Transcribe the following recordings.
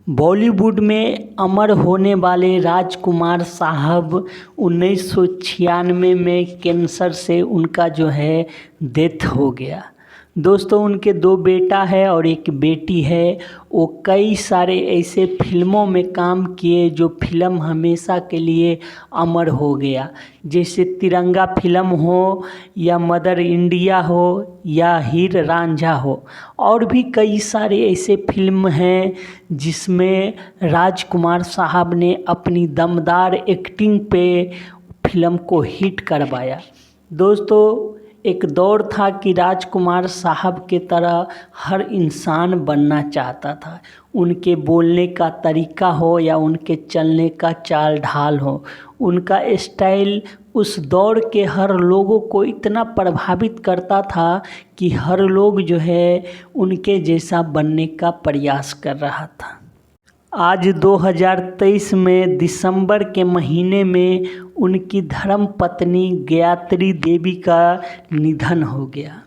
बॉलीवुड में अमर होने वाले राजकुमार साहब 1996 में कैंसर से उनका जो है डेथ हो गया। दोस्तों उनके 2 बेटा है और 1 बेटी है। वो कई सारे ऐसे फिल्मों में काम किए जो फिल्म हमेशा के लिए अमर हो गया, जैसे तिरंगा फिल्म हो या मदर इंडिया हो या हीर रांझा हो। और भी कई सारे ऐसे फिल्म हैं जिसमें राजकुमार साहब ने अपनी दमदार एक्टिंग पे फिल्म को हिट करवाया। दोस्तों एक दौर था कि राजकुमार साहब के तरह हर इंसान बनना चाहता था। उनके बोलने का तरीका हो या उनके चलने का चाल ढाल हो, उनका स्टाइल उस दौर के हर लोगों को इतना प्रभावित करता था कि हर लोग जो है उनके जैसा बनने का प्रयास कर रहा था। आज 2023 में दिसंबर के महीने में उनकी धर्मपत्नी गायत्री देवी का निधन हो गया।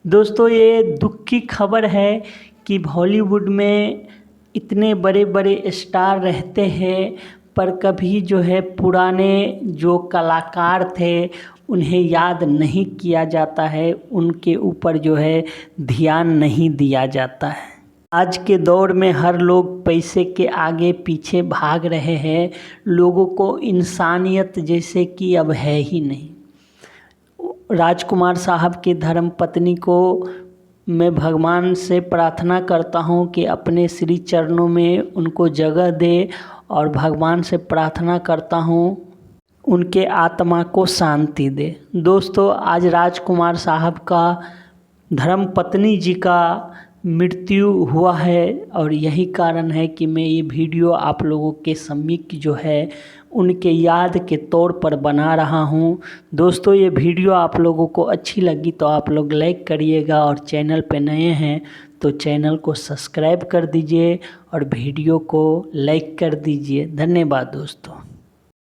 दोस्तों ये दुख की खबर है कि बॉलीवुड में इतने बड़े बड़े स्टार रहते हैं पर कभी जो है पुराने जो कलाकार थे उन्हें याद नहीं किया जाता है, उनके ऊपर जो है ध्यान नहीं दिया जाता है। आज के दौर में हर लोग पैसे के आगे पीछे भाग रहे हैं, लोगों को इंसानियत जैसे कि अब है ही नहीं। राजकुमार साहब की धर्मपत्नी को मैं भगवान से प्रार्थना करता हूं कि अपने श्री चरणों में उनको जगह दे और भगवान से प्रार्थना करता हूं उनके आत्मा को शांति दे। दोस्तों आज राजकुमार साहब का धर्मपत्नी जी का मृत्यु हुआ है और यही कारण है कि मैं ये वीडियो आप लोगों के सम्मुख जो है उनके याद के तौर पर बना रहा हूँ। दोस्तों ये वीडियो आप लोगों को अच्छी लगी तो आप लोग लाइक करिएगा और चैनल पे नए हैं तो चैनल को सब्सक्राइब कर दीजिए और वीडियो को लाइक कर दीजिए। धन्यवाद दोस्तों।